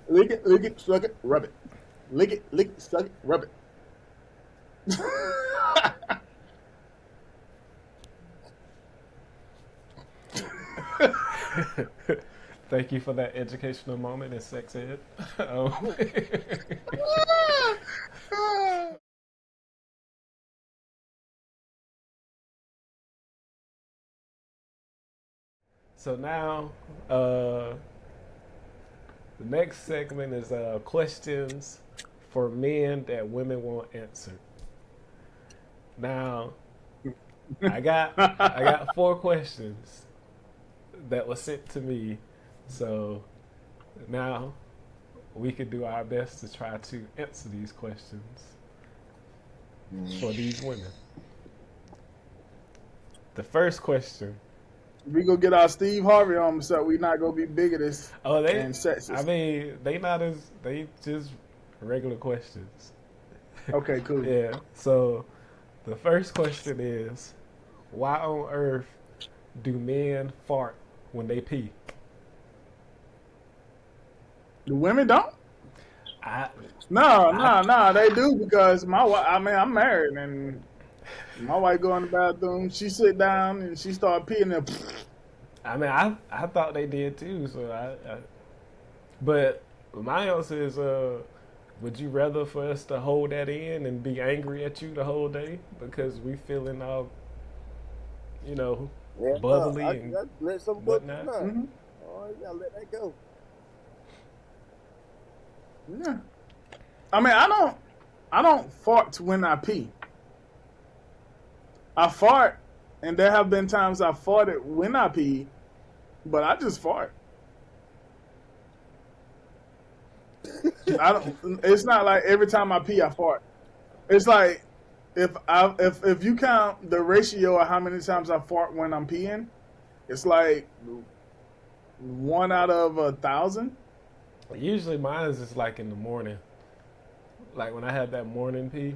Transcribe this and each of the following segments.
lick it, suck it, rub it. Lick it, suck it, rub it. Thank you for that educational moment in sex ed. So now, the next segment is questions for men that women won't answer. Now, I got 4 questions that were sent to me, so now we can do our best to try to answer these questions for these women. The first question. We go get our Steve Harvey on, so we not gonna be bigoted Oh, and sexist. I mean, they just regular questions. Okay, cool. Yeah. So, the first question is, why on earth do men fart when they pee? The women don't. I No, they do because my wife. I mean, I'm married and my wife go in the bathroom. She sit down and she start peeing. And I thought they did too. So but my answer is, would you rather for us to hold that in and be angry at you the whole day because we feeling all, bubbly and let some whatnot? mm-hmm. Oh, you gotta let that go. Yeah. I mean, I don't fart when I pee. I fart, and there have been times I farted when I pee, but I just fart. I don't. It's not like every time I pee I fart. It's like if you count the ratio of how many times I fart when I'm peeing, it's like 1 out of 1,000. Usually mine is just like in the morning, like when I have that morning pee.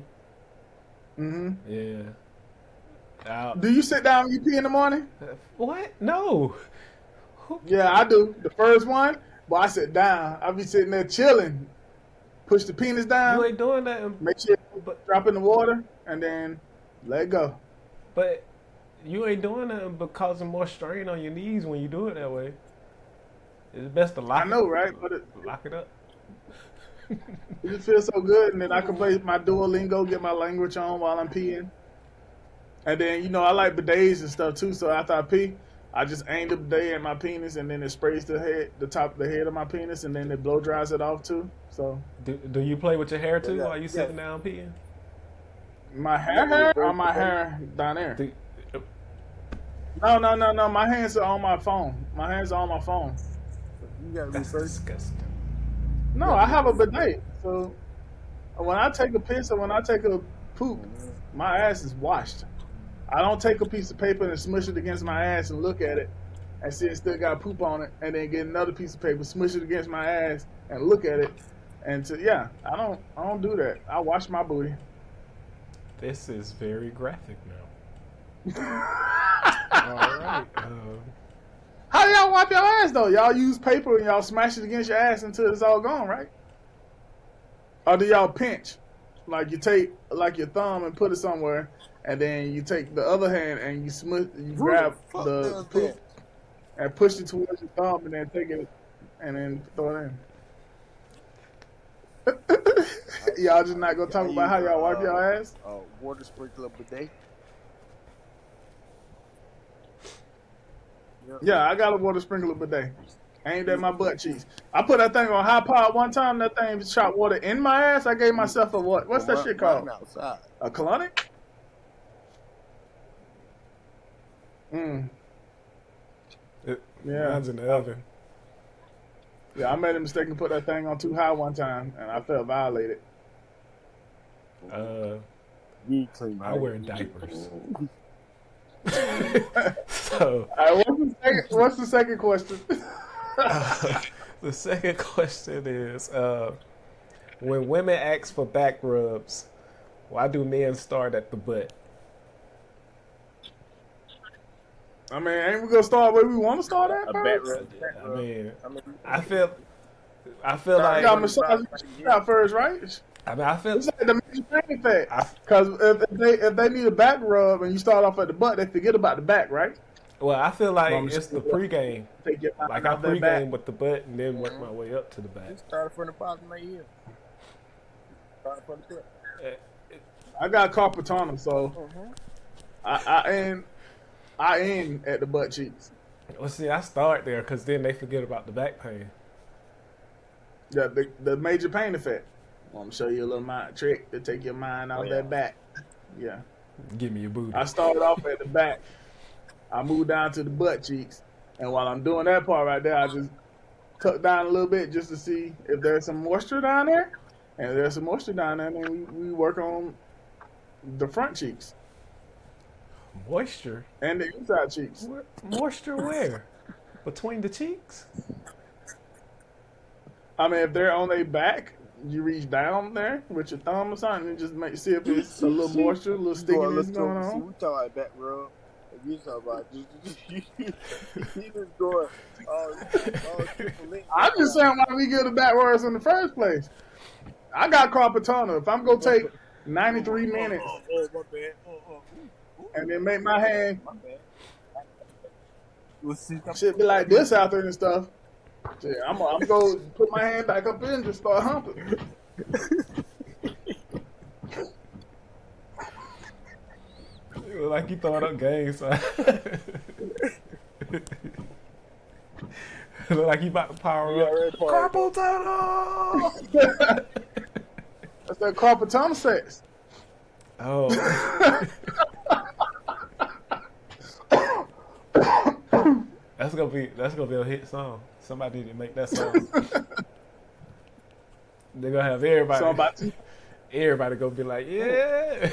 Mm-hmm. Yeah. Do you sit down when you pee in the morning? What? No. Yeah, I do. The first one, but I sit down. I be sitting there chilling. Push the penis down. You ain't doing that. Make sure it drop in the water, and then let it go. But you ain't doing that but causing more strain on your knees when you do it that way. It's best to lock. I know, right? But lock it up. It just feels so good, and then I can play my Duolingo, get my language on while I'm peeing. And then I like bidets and stuff too. So after I pee, I just aim the bidet at my penis, and then it sprays the top of the head of my penis, and then it blow dries it off too. So do you play with your hair too while you sitting down peeing? My hair or my hair down there? No. My hands are on my phone. My hands are on my phone. That's disgusting. No, I have a bidet. So when I take a piss or when I take a poop, my ass is washed. I don't take a piece of paper and smush it against my ass and look at it and see it still got poop on it, and then get another piece of paper, smush it against my ass and look at it. And I don't do that. I wash my booty. This is very graphic now. All right. How do y'all wipe your ass though? Y'all use paper and y'all smash it against your ass until it's all gone, right? Or do y'all pinch? Like you take your thumb and put it somewhere, and then you take the other hand and you grab the poop and push it towards your thumb, and then take it and then throw it in. Y'all just not gonna talk about how y'all wipe your ass? Water sprinkler bidet. Yeah, I got a water sprinkler bidet. Aimed at my butt cheeks. I put that thing on high power one time. That thing shot water in my ass. I gave myself a what? What's that shit called? Outside. A colonic? Yeah. Yeah. Mine's in the oven. Yeah, I made a mistake and put that thing on too high one time, and I felt violated. I wear diapers. So, what's the second question? The second question is, when women ask for back rubs, why do men start at the butt? I mean, ain't we gonna start where we want to start at? I mean, I feel I feel Sorry, like You got Like, massage out first, right? I feel It's like the major pain effect. I, Because if they need a back rub and you start off at the butt, they forget about the back, right? well, I feel like Mama, it's the pregame. take your Like mind I off that back. pregame with the butt and then work my way up to the back. he started from the bottom of here. Started from the top. I got carpal tunnel, so Mm-hmm. I end at the butt cheeks. Well, see, I start there because then they forget about the back pain. Yeah, the major pain effect. I'm gonna show you a little mind trick to take your mind off yeah. that back. Yeah, Give me your booty. I started off at the back. I moved down to the butt cheeks, and while I'm doing that part right there, I just tuck down a little bit just to see if there's some moisture down there. And if there's some moisture down there, then we work on the front cheeks Moisture? and the inside cheeks. Moisture where? Between the cheeks? I mean, if they're on their back, you reach down there with your thumb or something and just see if it's a little moisture, a little stickiness going See, on. we talking about back rub. If you talking about he was going triple link. I'm just saying why we get the back rubs in the first place. I got carpal tunnel. If I'm gonna take 93 minutes Oh, my bad. and then make my hand My bad. We'll see. shit be like this out there and stuff, shit, I'm gonna put my hand back up in and just start humping. You look like you throwing up game, son. Look like you about to power Yeah, up. right, power up. Carpal tunnel! That's that carpal tunnel sex. Oh. That's gonna be a hit song. Somebody need to make that song. They're gonna have everybody. So I'm about to Everybody gonna be like, yeah,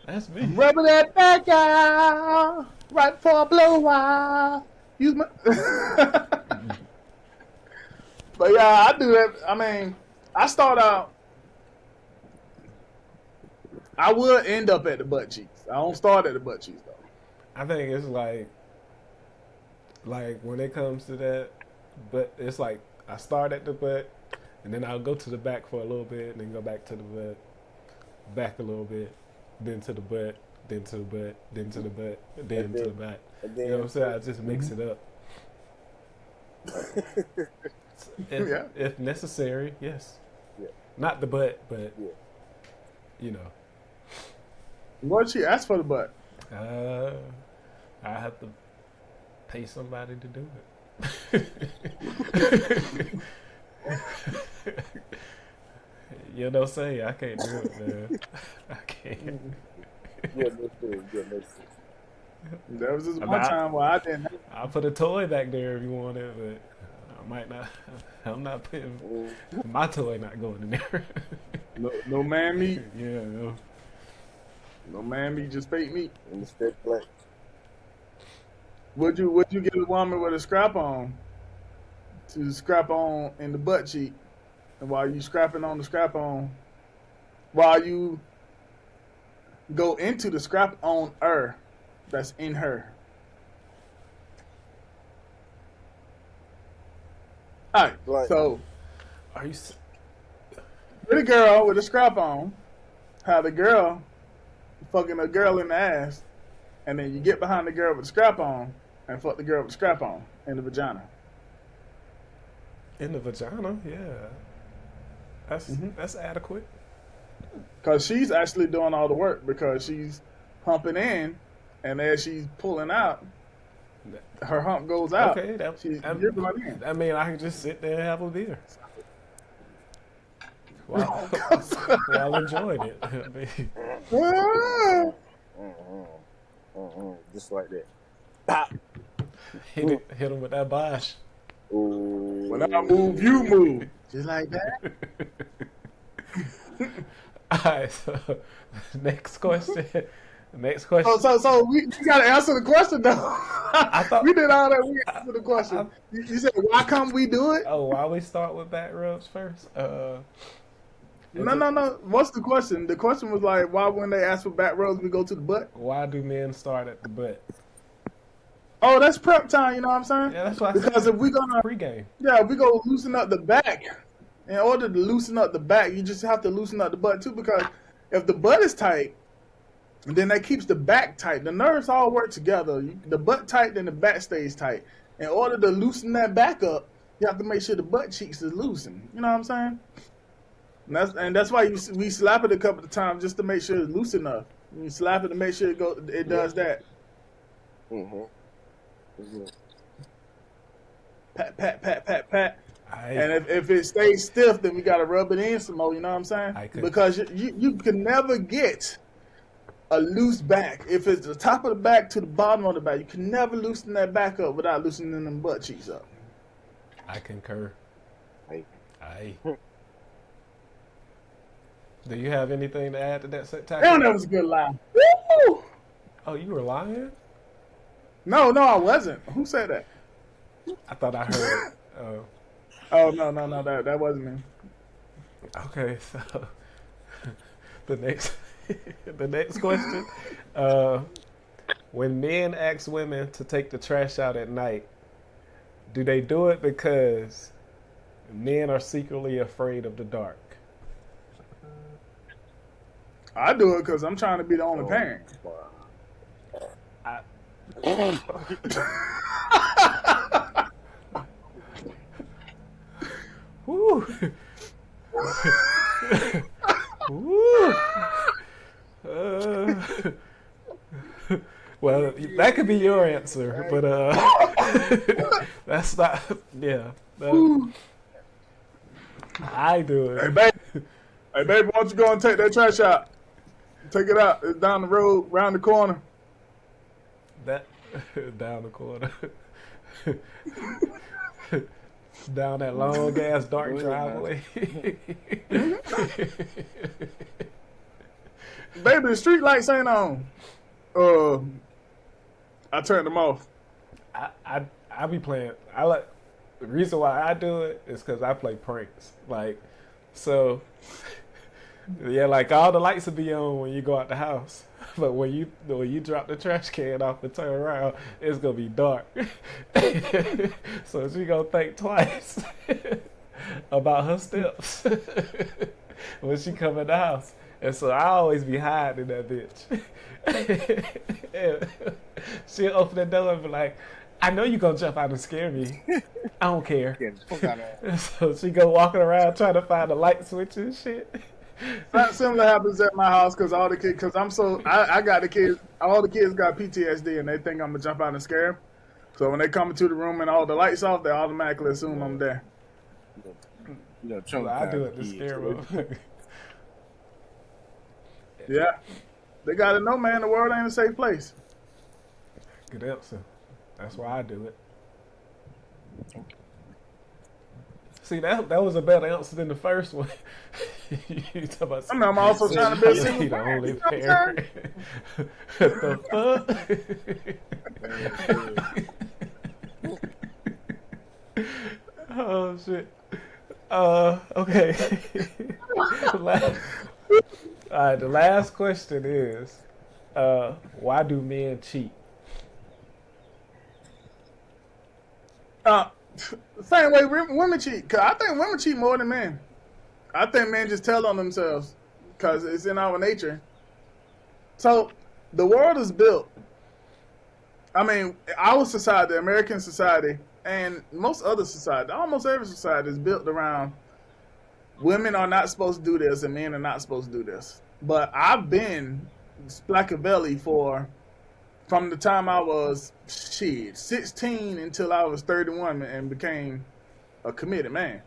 that's me. rubbing that back out right for a blow out. Use my. But yeah, I do that. I mean, I start out. I would end up at the butt cheeks. I don't start at the butt cheeks though. I think it's like when it comes to that, but it's like I start at the butt, and then I'll go to the back for a little bit, and then go back to the butt, back a little bit, then to the butt, then to the butt, then to the butt, then to the back. You know what I'm saying? I just mix it up. If necessary, yes. Yeah. Not the butt, but Yeah. you know. What she asked for the butt? I have to pay somebody to do it. You know, say I can't do it, man. I can't. Yeah, no sense. There was this one About- time where I didn't. I'll put a toy back there if you want it, but I might not. I'm not putting my toy. Not going in there. No man meat. Yeah. No. No man meat, just fake meat. In the straight black. Would you get a woman with a scrap on to scrap on in the butt cheek, and while you scrapping on the scrap on, while you go into the scrap on her that's in her? All right, Right. so Are you? pretty girl with a scrap on, how the girl fucking a girl in the ass, and then you get behind the girl with the scrap on and fuck the girl with the scrap on in the vagina. In the vagina? Yeah. That's adequate. Because she's actually doing all the work because she's humping in, and as she's pulling out, her hump goes out. Okay, You're blood in. I mean, I can just sit there and have a beer while enjoying it. I mean, Just like that. Pop. hit him with that bosh. Ooh. When I move, you move. Just like that. All right, so next question. Next question. So we got to answer the question, though. I thought we did all that. We answered the question. You said, why can't we do it? Oh, why we start with back rubs first? No. What's the question? The question was like, why when they ask for back rubs, we go to the butt? Why do men start at the butt? Oh, that's prep time. You know what I'm saying? Yeah, that's why I Because said if we gonna, pregame. yeah, if we go loosen up the back. In order to loosen up the back, you just have to loosen up the butt too. Because if the butt is tight, then that keeps the back tight. The nerves all work together. The butt tight, then the back stays tight. In order to loosen that back up, you have to make sure the butt cheeks is loosened. You know what I'm saying? And that's why we slap it a couple of times just to make sure it's loose enough. You slap it to make sure it does that. Pat, pat, pat, pat, pat. And if it stays stiff, then we gotta rub it in some more. You know what I'm saying? Because you can never get a loose back. If it's the top of the back to the bottom of the back, you can never loosen that back up without loosening them butt cheeks up. I concur. Aye. Do you have anything to add to that set tackle? Damn, that was a good line. Woo! Oh, you were lying? No, I wasn't. Who said that? I thought I heard. Oh no, that wasn't me. Okay, so the next question. When men ask women to take the trash out at night, do they do it because men are secretly afraid of the dark? I do it because I'm trying to be the only parent. Woo. Woo. Well, that could be your answer, but that's not. Yeah, I do it. Hey, baby, why don't you go and take that trash out? Take it out. It's down the road, round the corner. That down the corner. Down that long ass dark driveway. Baby, the street lights ain't on. I turned them off. I be playing. The reason why I do it is because I play pranks. Like, so yeah, like all the lights will be on when you go out the house, but when you drop the trash can off and turn around, it's gonna be dark. So she gonna think twice about her steps when she come in the house. And so I always be hiding in that bitch. She'll open the door and be like, I know you gonna jump out and scare me. I don't care. So she go walking around trying to find the light switch and shit. That similar happens at my house because all the kids, because I got the kids, all the kids got PTSD and they think I'm gonna jump out and scare them. So when they come into the room and all the lights off, they automatically assume I'm there. Well, I do it to scare them. Yeah, they gotta know, man. The world ain't a safe place. Good answer. That's why I do it. See, that was a better answer than the first one. You talk about, I'm also trying to be a single the only parent. What the fuck? Oh shit. Okay. Alright, the last question is, why do men cheat? Same way women cheat. Cause I think women cheat more than men. I think men just tell on themselves because it's in our nature. So the world is built. I mean, our society, American society, and most other society, almost every society is built around women are not supposed to do this and men are not supposed to do this. But I've been Splackavelli from the time I was 16 until I was 31 and became a committed man.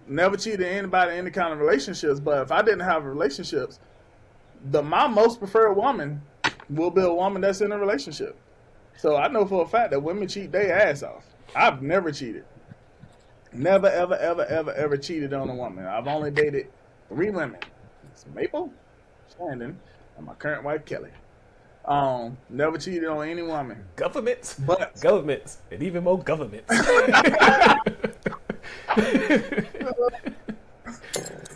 Never cheated anybody in any kind of relationships, but if I didn't have relationships, my most preferred woman will be a woman that's in a relationship. So I know for a fact that women cheat their ass off. I've never cheated. Never, ever, ever, ever, ever cheated on a woman. I've only dated 3 women. It's Maple, Shandon, and my current wife, Kelly. Never cheated on any woman. Governments, but and even more governments.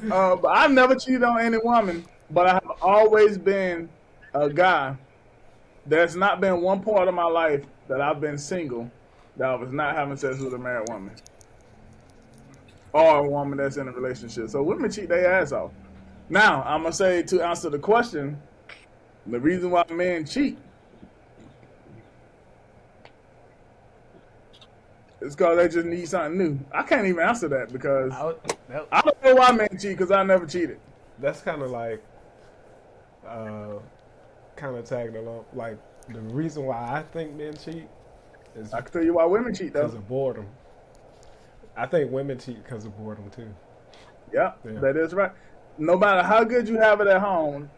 But I've never cheated on any woman, but I have always been a guy that's not been one part of my life that I've been single that I was not having sex with a married woman or a woman that's in a relationship. So women cheat their ass off. Now, I'm going to say, to answer the question, the reason why men cheat is because they just need something new. I can't even answer that because I don't know why men cheat because I never cheated. That's kind of like, kind of tagging along. Like, the reason why I think men cheat is I can tell you why women cheat, though. because of boredom. I think women cheat because of boredom, too. Yeah, that is right. No matter how good you have it at home,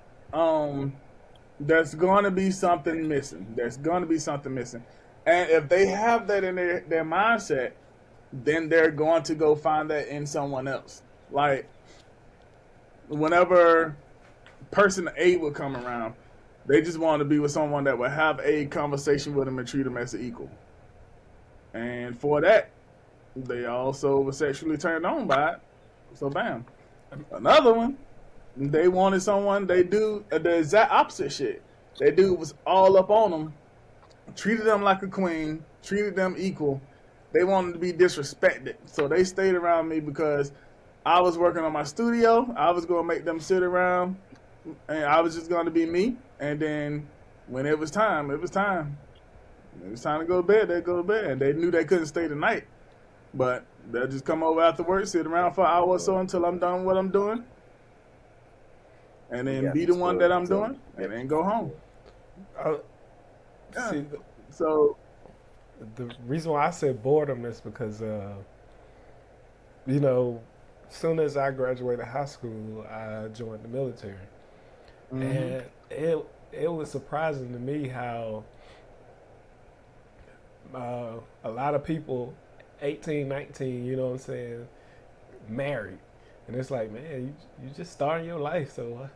there's going to be something missing. There's going to be something missing. And if they have that in their mindset, then they're going to go find that in someone else. Like, whenever person A will come around, they just want to be with someone that will have a conversation with them and treat them as an equal. And for that, they also were sexually turned on by it. So bam. Another one, they wanted someone, they do the exact opposite shit. That dude was all up on them, treated them like a queen, treated them equal. They wanted to be disrespected. So they stayed around me because I was working on my studio. I was going to make them sit around, and I was just going to be me. And then when it was time, it was time. It was time to go to bed, they'd go to bed. And they knew they couldn't stay the night. But they'll just come over after work, sit around for an hour or so until I'm done what I'm doing. And then be the one that I'm doing, and then go home. See, So the reason why I said boredom is because, you know, as soon as I graduated high school, I joined the military. And it was surprising to me how a lot of people, 18, 19, you know what I'm saying, married. And it's like, man, you just starting your life. So,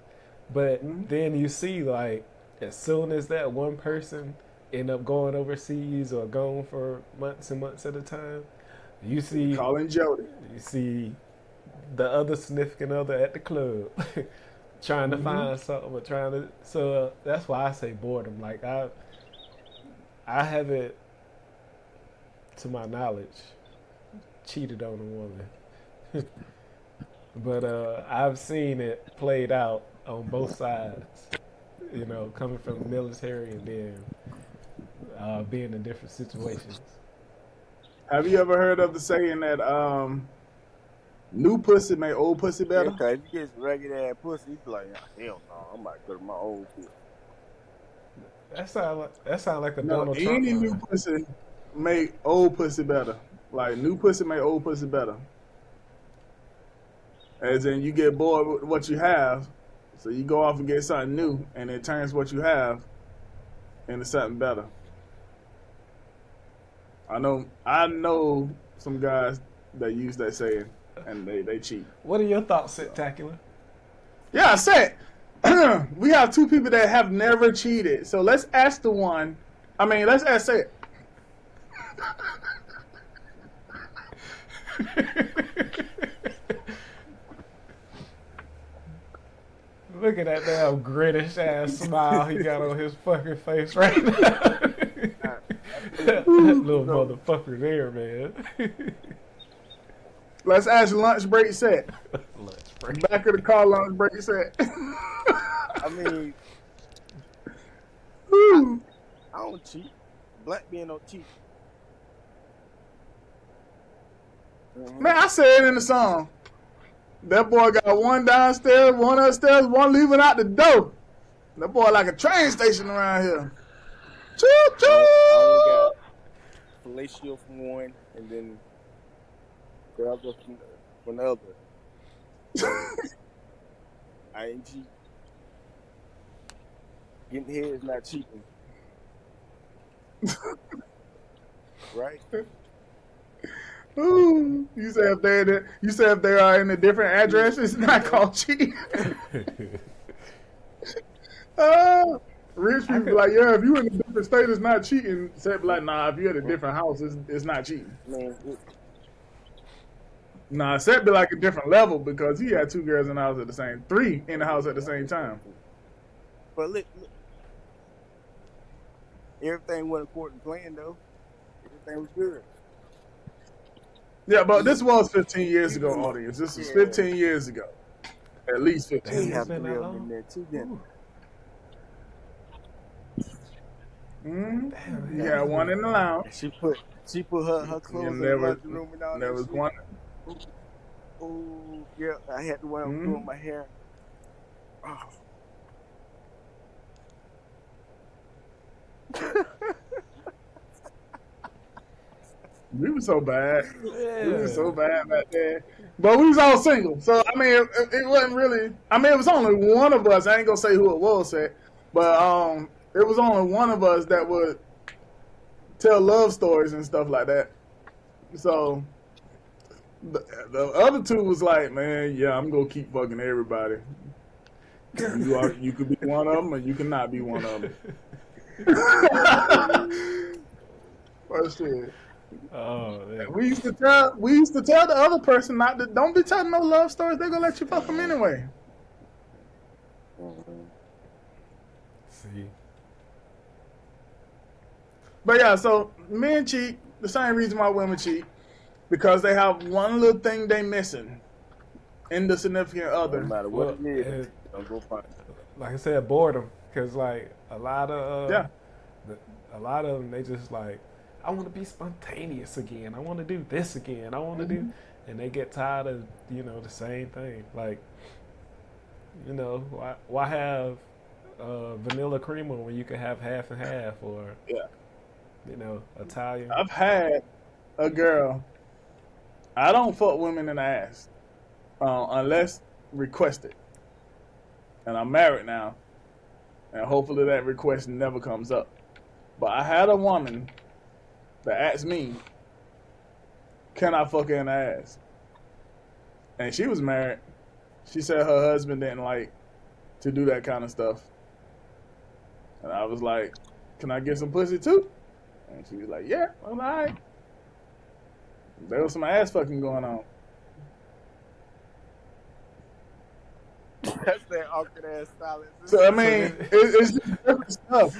but then you see, like, as soon as that one person end up going overseas or gone for months and months at a time, you see calling Jody. You see the other significant other at the club trying to find something or trying to. So that's why I say boredom. Like I haven't, to my knowledge, cheated on a woman, but I've seen it played out on both sides. You know, coming from the military and then being in different situations. Have you ever heard of the saying that new pussy make old pussy better? Yeah, cause if you get some ragged ass pussy, you be like, hell no, I'm about to go to my old pussy. That sound like a No, Donald Trump any line. new pussy make old pussy better. Like new pussy make old pussy better. As in, you get bored with what you have, so you go off and get something new, and it turns what you have into something better. I know some guys that use that saying, and they cheat. What are your thoughts, Spectacular? Yeah, I said we have two people that have never cheated. So let's ask the one. I mean, let's ask it. Look at that damn British ass smile he got on his fucking face right now. That little motherfucker there, man. Let's ask lunch break set. Lunch break. Back of the car, lunch break set. I mean, I don't cheat. Black men don't cheat. Man, I said it in the song. That boy got one downstairs, one upstairs, one leaving out the door. That boy like a train station around here. Choo choo. I only got fellatio from one, and then the other from the other. I ain't cheat. Getting head is not cheating. Right? Ooh, you say if they are in a different address, it's not called cheating. Rich people be like, yeah, if you in a different state, it's not cheating. Seth be like, nah, if you're at a different house, it's not cheating. Man, Nah, Seth be like a different level because he had two girls in the house at the same, three in the house at the same time. but look, Everything went according to plan, though. Everything was good. Yeah, but this was 15 years ago, Even audience. This was yeah, 15 years ago. At least 15 they Damn, it's years have been ago. that three of them in long. there too, didn't Ooh, damn, You it they? had has one been in that the long. lounge. And she put her clothes And in the there was laundry room and all there that was shit. one. Oh yeah, I had the one I was doing my hair. Oh. We were so bad. We were so Yeah. bad back there. But we was all single. So, I mean, it wasn't really... I mean, it was only one of us. I ain't going to say who it was, but it was only one of us that would tell love stories and stuff like that. So, the other two was like, man, yeah, I'm going to keep fucking everybody. You could be one of them or you cannot be one of them. But shit. Oh man. We used to tell the other person not to don't be telling no love stories. They're gonna let you fuck them anyway. See. But yeah, so men cheat. The same reason why women cheat, because they have one little thing they missing in the significant No other. matter Well, what it is, don't go find it. like I said, boredom. Cause like a lot of Yeah. a lot of them, they just like, I want to be spontaneous again. I want to do this again. I want to do, and they get tired of the same thing. Like, why have vanilla creamer when you can have half and half, or Yeah. Italian. I've had a girl. I don't fuck women in the ass unless requested, and I'm married now, and hopefully that request never comes up. But I had a woman that asked me, can I fuck her in the ass? And she was married. She said her husband didn't like to do that kind of stuff. And I was like, can I get some pussy too? And she was like, yeah, I'm all right. There was some ass fucking going on. That's that awkward ass silence. So, I mean, it's just different stuff.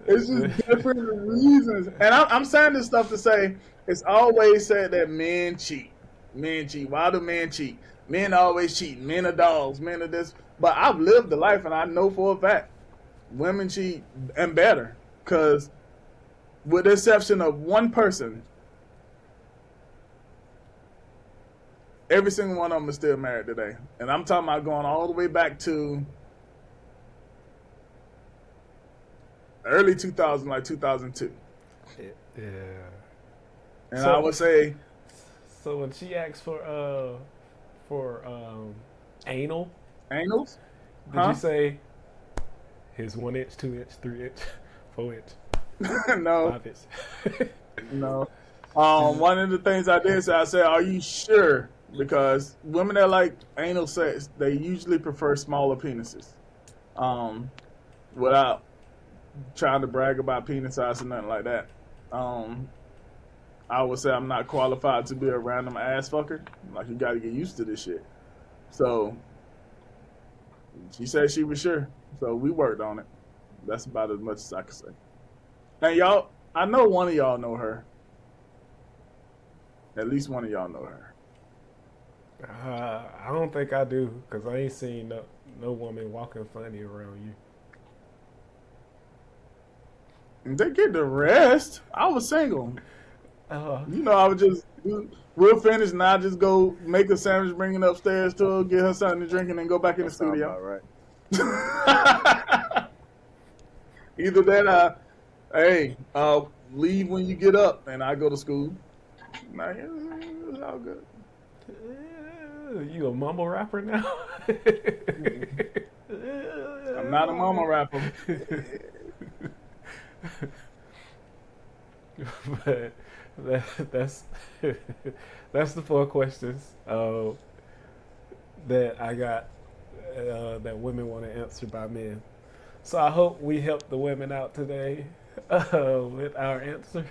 It's just different reasons. And I'm saying this stuff to say, it's always said that men cheat. Men cheat. Why do men cheat? Men always cheat. Men are dogs. Men are this. But I've lived the life, and I know for a fact, women cheat and better. Because with the exception of one person, every single one of them is still married today. And I'm talking about going all the way back to early 2000, like 2002. Yeah. And I would say, so when she asked for anal, angles? did you say his 1 inch, 2 inch, 3 inch, 4 inch, No, 5 inch? no. One of the things I did say, I said, are you sure? Because women that like anal sex, they usually prefer smaller penises. Without trying to brag about penis size or nothing like that. I would say I'm not qualified to be a random ass fucker. Like, you gotta get used to this shit. So, she said she was sure. So, we worked on it. That's about as much as I can say. And y'all, I know one of y'all know her. At least one of y'all know her. I don't think I do, because I ain't seen no woman walking funny around you. And they get the rest. I was single. Uh, I would just, we'll finish and I just go make a sandwich, bring it upstairs to her, get her something to drink, and then go back in the studio. About right. Either that, hey, leave when you get up, and I go to school. Nah, it's all good. You a mumble rapper now? I'm not a mama rapper. But that's the 4 questions that I got that women want to answer by men. So I hope we helped the women out today with our answers,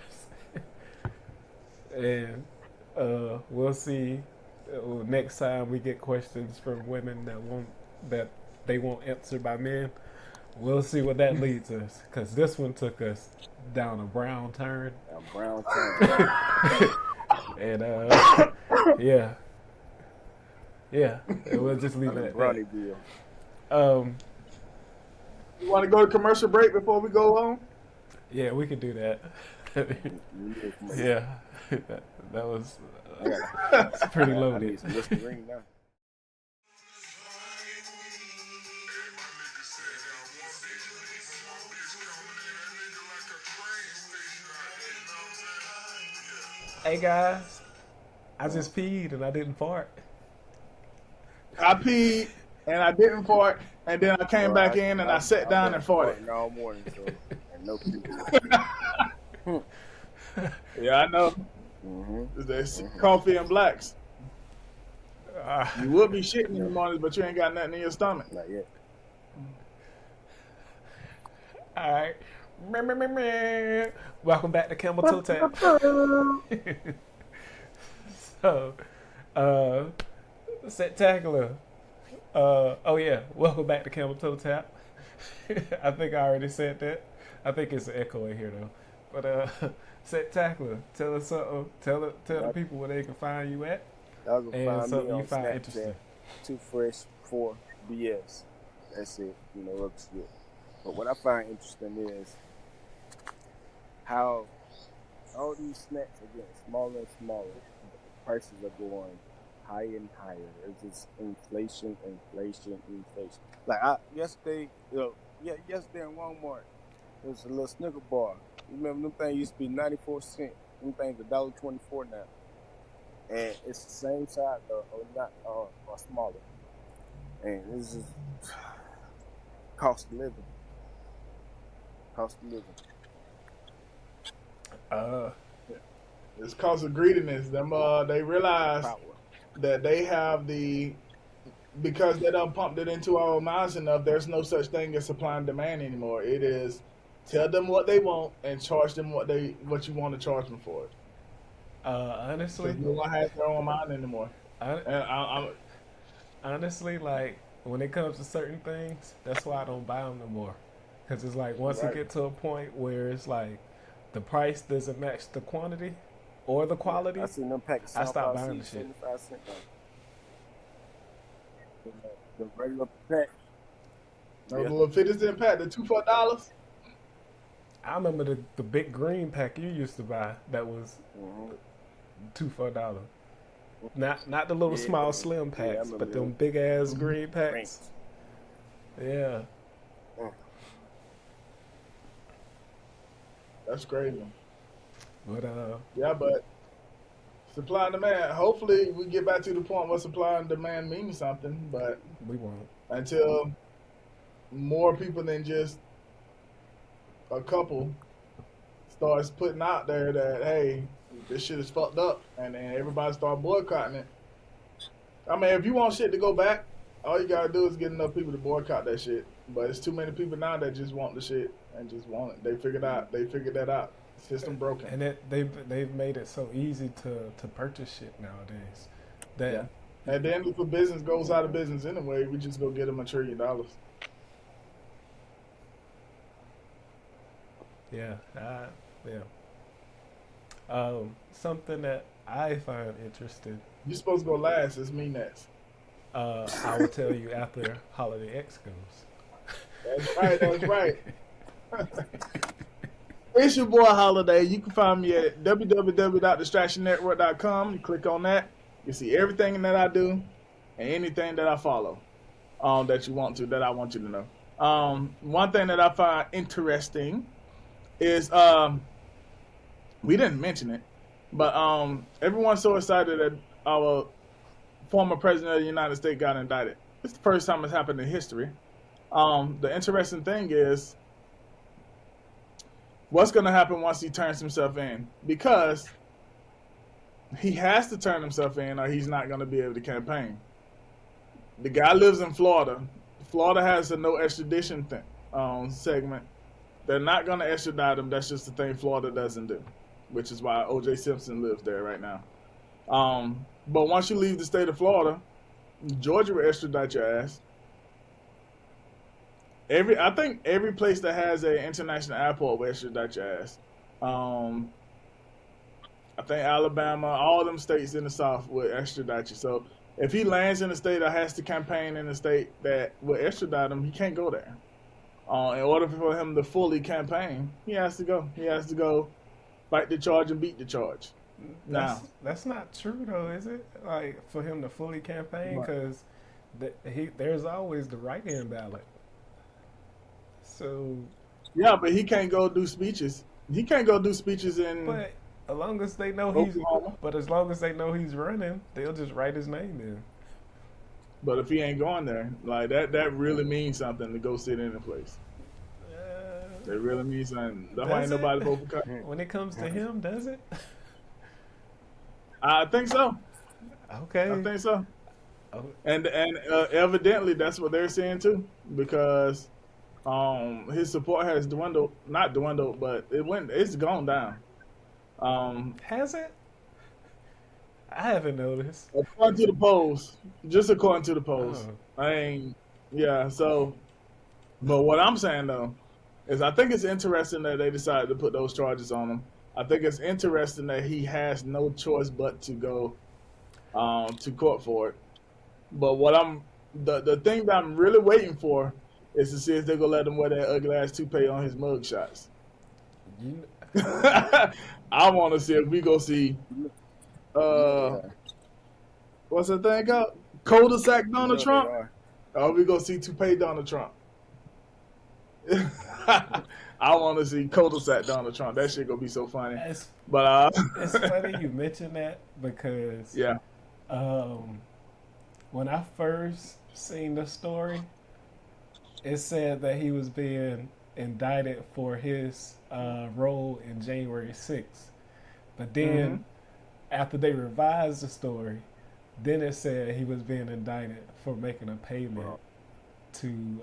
and we'll see next time we get questions from women that they won't answer by men. we'll see what that leads us, because this one took us down a brown turn. A brown turn. And yeah, and we'll just leave it at Brownie that. bill. You want to go to commercial break before we go on? Yeah, we could do that. Yeah, that was it's pretty I loaded. need some Listerine now. Hey guys, I just peed and I didn't fart. I peed and I didn't fart, and then I came back in and I sat down and farted. All morning, so and no people. Yeah, I know. There's coffee and blacks. You would be shitting in the mornings, but you ain't got nothing in your stomach. Not yet. All right. Welcome back to Camel Toe Tap. So, Spectacular. Oh yeah, welcome back to Camel Toe Tap. I think I already said that. I think it's an echo in here though. But Spectacular, tell us something. Tell the people where they can find you at. Y'all can And find something me on you find Snapchat, interesting. Too Fresh 4 BS. That's it. You know, up shit. But what I find interesting is how all these snacks are getting smaller and smaller. The prices are going higher and higher. It's just inflation. Like yesterday in Walmart, there was a little Snicker bar. You remember them things used to be 94 cents. Them things $1.24 now. And it's the same size or smaller. And this is cost of living. It's cause of greediness. Them they realize that they have because they done pumped it into our minds enough. There's no such thing as supply and demand anymore. It is tell them what they want and charge them what you want to charge them for it. Honestly, no one has their own mind anymore. Honestly, like when it comes to certain things, that's why I don't buy them no more. Because it's like once you get to a point where it's like the price doesn't match the quantity or the quality, I seen them packets. I stopped buying the shit. The regular pack. The little 50-cent pack, the 2 for $1. I remember the big green pack you used to buy that was 2 for $1. Not the little small slim packs, but them big ass green packs. Yeah. That's crazy. But yeah, but supply and demand. Hopefully, we get back to the point where supply and demand means something. But we won't until more people than just a couple starts putting out there that hey, this shit is fucked up, and then everybody start boycotting it. I mean, if you want shit to go back, all you gotta do is get enough people to boycott that shit. But it's too many people now that just want the shit and just want it. They figured that out. System broken. And they've made it so easy to purchase shit nowadays. That and then if a business goes out of business anyway, we just go get them $1 trillion. Yeah, something that I find interesting. You're supposed to go last. It's me next. I will tell you after Holiday X goes. That's right. It's your boy Holiday. You can find me at www.distractionnetwork.com. You click on that. You see everything that I do and anything that I follow that I want you to know. One thing that I find interesting is we didn't mention it, but everyone's so excited that our former president of the United States got indicted. It's the first time it's happened in history. The interesting thing is what's going to happen once he turns himself in, because he has to turn himself in or he's not going to be able to campaign. The guy lives in Florida. Florida has a no extradition segment. They're not going to extradite him. That's just the thing Florida doesn't do, which is why O.J. Simpson lives there right now. But once you leave the state of Florida, Georgia will extradite your ass. I think every place that has an international airport will extradite your ass. Um, I think Alabama, all them states in the South will extradite you. So if he lands in a state or has to campaign in a state that will extradite him, he can't go there. In order for him to fully campaign, he has to go. He has to go fight the charge and beat the charge. That's not true though, is it? Like for him to fully campaign, because there's always the write-in ballot. So yeah, but he can't go do speeches. He can't go do speeches in. But as long as they know he's running, they'll just write his name in. But if he ain't going there, like that really means something to go sit in a place. That really means something. That's why ain't nobody vote for Kanye. When it comes to him, does it? I think so. Okay. I think so. Oh. And evidently that's what they're saying too, because his support has not dwindled, but it's gone down. Has it? I haven't noticed. According to the polls, just according to the polls. Yeah. So, but what I'm saying though is, I think it's interesting that they decided to put those charges on him. I think it's interesting that he has no choice but to go to court for it. But the thing that I'm really waiting for is to see if they're gonna let him wear that ugly ass toupee on his mug shots. I want to see if we go see what's that thing called? Cul-de-sac Donald Trump. Or we go see toupee Donald Trump. I want to see cul-de-sac Donald Trump. That shit gonna be so funny. It's funny you mention that, because when I first seen the story, it said that he was being indicted for his role in January 6th. But then after they revised the story, then it said he was being indicted for making a payment to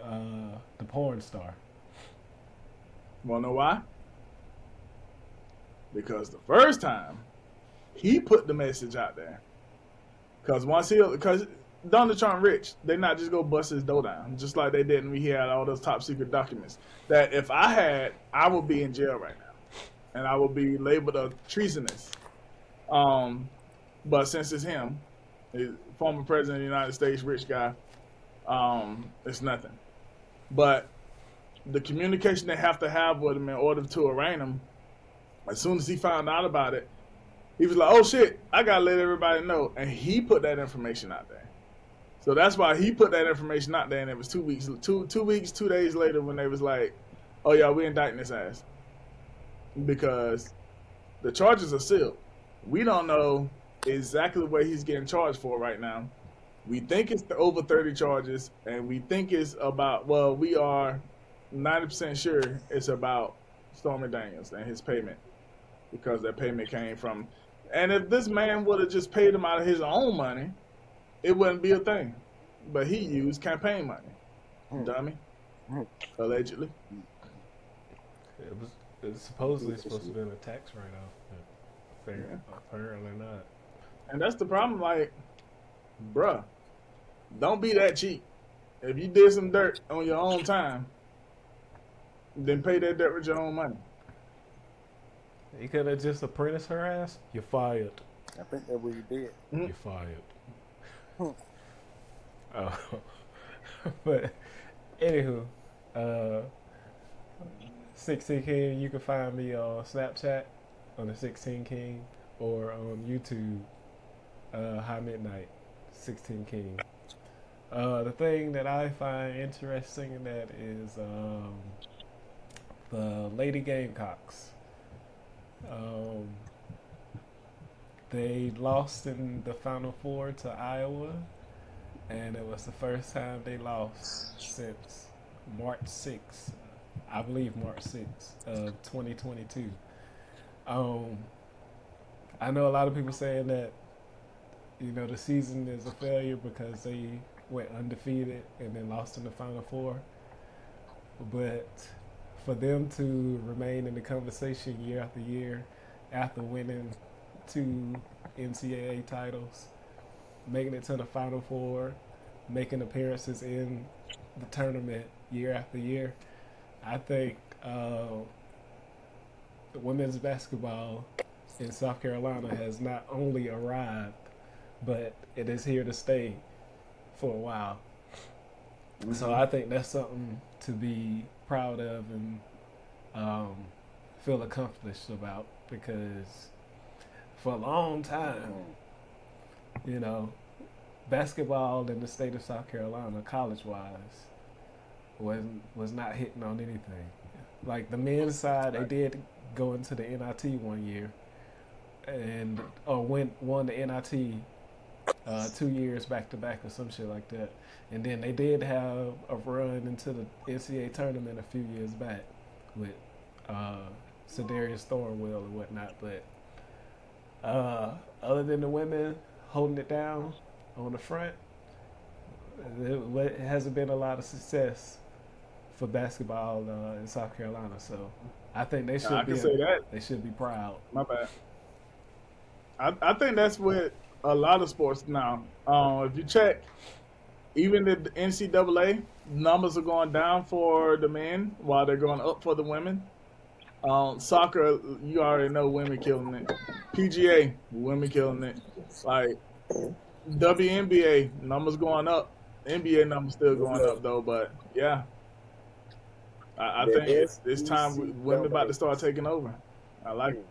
the porn star. Wanna know why? Because the first time he put the message out there, because Donald Trump rich, they not just go bust his dough down, just like they did when he had all those top secret documents that if I had, I would be in jail right now, and I would be labeled a treasonous. But since it's him, former president of the United States, rich guy, it's nothing. But the communication they have to have with him in order to arraign him, as soon as he found out about it, he was like, oh shit, I gotta let everybody know. And he put that information out there. So that's why he put that information out there, and it was 2 weeks, 2 days later when they was like, oh yeah, we're indicting his ass. Because the charges are sealed. We don't know exactly what he's getting charged for right now. We think it's over 30 charges, and we think it's about, we are 90% sure it's about Stormy Daniels and his payment, because that payment came from, and if this man would have just paid him out of his own money, it wouldn't be a thing. But he used campaign money, dummy, allegedly. It was supposedly supposed to be a tax write-off. Apparently not. And that's the problem. Like, bruh, don't be that cheap. If you did some dirt on your own time, then pay that dirt with your own money. You could have just apprenticed her ass. You're fired. I think that's what you did. You're fired. But anywho, Syxxteen King, you can find me on Snapchat on the Syxxteen King, or on YouTube, High Midnight, Syxxteen King. The thing that I find interesting in that is the Lady Gamecocks. They lost in the Final Four to Iowa, and it was the first time they lost since March 6th, I believe March 6th of 2022. I know a lot of people saying that, the season is a failure because they went undefeated and then lost in the Final Four. But for them to remain in the conversation year after year after winning 2 NCAA titles, making it to the Final Four, making appearances in the tournament, year after year. I think the women's basketball in South Carolina has not only arrived, but it is here to stay for a while. Mm-hmm. So I think that's something to be proud of and feel accomplished about, because for a long time, you know, basketball in the state of South Carolina, college-wise, was not hitting on anything. Like the men's side, they did go into the NIT one year, and won the NIT 2 years back to back or some shit like that. And then they did have a run into the NCAA tournament a few years back with Cedarius Thornwell and whatnot. But other than the women holding it down on the front, it hasn't been a lot of success for basketball in South Carolina. So I think they should they should be proud. My bad. I think that's with a lot of sports now. If you check, even the NCAA numbers are going down for the men while they're going up for the women. Soccer, you already know women killing it. PGA, women killing it. Like WNBA, numbers going up. NBA numbers still going up though, but yeah. I think it's time women about to start taking over. I like it.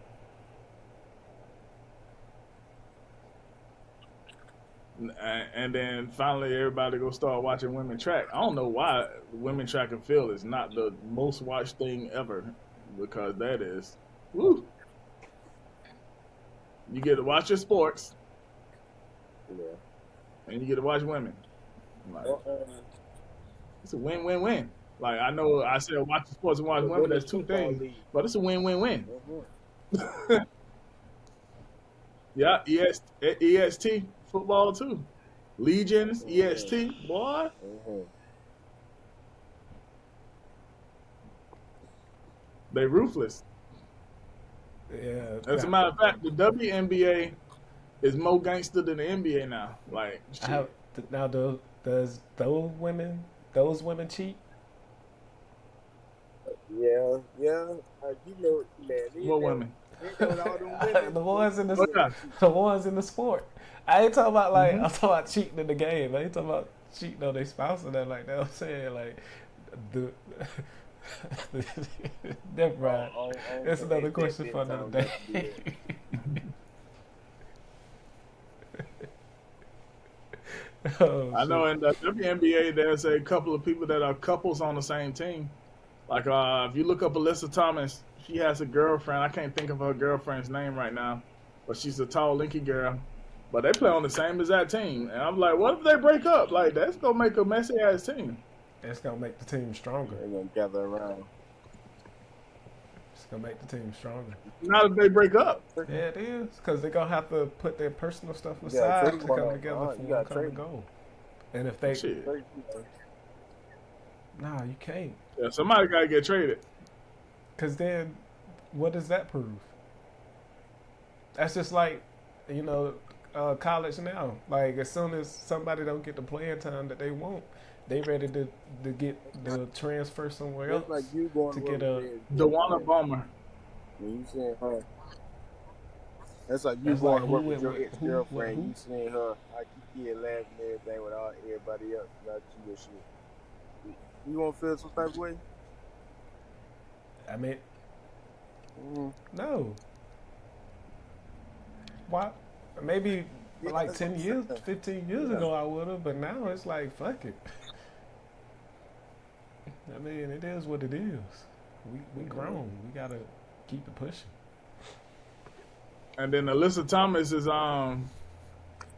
And then finally everybody go start watching women track. I don't know why women track and field is not the most watched thing ever, because that is, woo. You get to watch your sports, and you get to watch women. Like, it's a win-win-win. Like, I know I said watch the sports and watch women, that's two things, but it's a win-win-win. Yeah, EST football too. Legions, EST, boy. They ruthless. Yeah. As a matter of fact, the WNBA is more gangster than the NBA now. Like, now does those women cheat? Yeah. You know, man. What women? The ones in the sport. I ain't talking about I'm talking about cheating in the game. I ain't talking about cheating on their spouse and that like that. I'm saying like the never mind. That's another question for another day. I know in the WNBA there's a couple of people that are couples on the same team. Like if you look up Alyssa Thomas, she has a girlfriend. I can't think of her girlfriend's name right now, but she's a tall, lanky girl. But they play on the same exact team, and I'm like, what if they break up? Like, that's gonna make a messy ass team. It's gonna make the team stronger. They're gonna gather around. It's gonna make the team stronger. Not if they break up. Yeah, it is, because they're gonna have to put their personal stuff aside to come together for one common goal. And if they, nah, you can't. Yeah, somebody gotta get traded. Because then, what does that prove? That's just like, you know, college now. Like, as soon as somebody don't get the playing time that they want, they ready to get the transfer somewhere else. Like you going to get a DeWanna Bowman. When you saying her, that's like you going to work with your ex-girlfriend. You seeing her, like you get laughing and everything with everybody else about you and shit. You gonna feel some type of way? I mean, no. Why? Maybe like 10 years, 15 years ago I would have, but now it's like, fuck it. I mean, it is what it is. We grown. We gotta keep it pushing. And then Alyssa Thomas is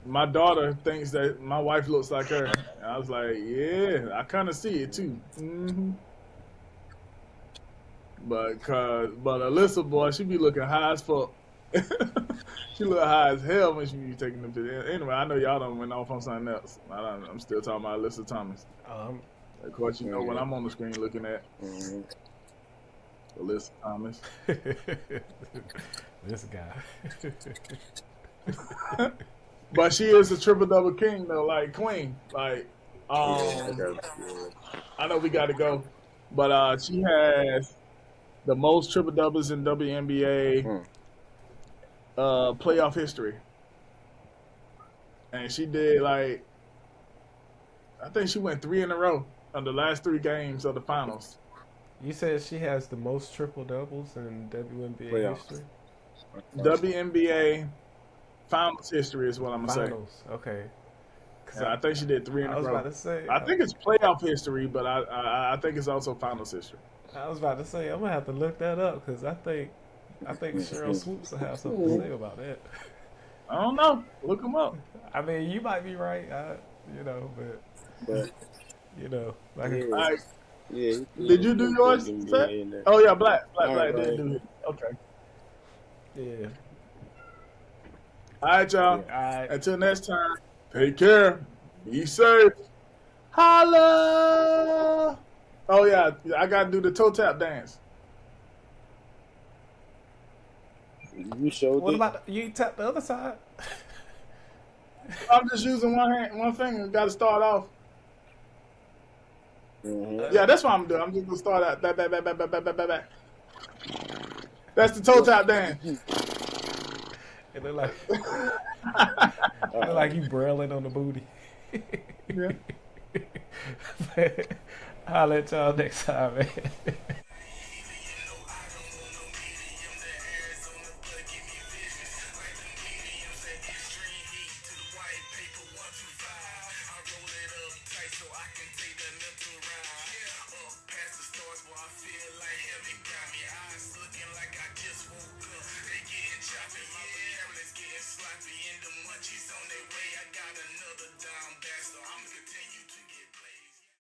my daughter thinks that my wife looks like her. And I was like, yeah, I kind of see it too. Mm-hmm. But Alyssa, boy, she be looking high as fuck. She look high as hell when she be taking them to the. Anyway, I know y'all done went off on something else. I'm still talking about Alyssa Thomas. Of course, you know what I'm on the screen looking at. Alyssa Thomas. This guy. But she is a triple double king though, like queen. Like I know we got to go, but she has the most triple doubles in WNBA playoff history, and she did like I think she went 3 in a row on the last 3 games of the finals. You said she has the most triple doubles in WNBA Playoffs. history. WNBA finals history is what I'm gonna say. Finals, okay. Yeah, I think she did 3 in I a was row. about to say. I think it's playoff history, but I think it's also finals history. I was about to say I'm gonna have to look that up because I think Cheryl Swoops will have something to say about that. I don't know. Look them up. I mean, you might be right. But like Yeah. All right. Yeah. Did you do yours? Yeah. Oh yeah, Black Right. did do it. Okay. yeah. All right, y'all. All right. Until next time, take care. Be safe. Holla! Oh yeah, I gotta do the toe tap dance. You showed What it. about you tap the other side? I'm just using one hand, one finger. Got to start off. Mm-hmm. Yeah, that's what I'm doing. I'm just gonna start out. Back. That's the toe tap dance. It look like you brailing on the booty. Yeah. I'll let y'all next time, man.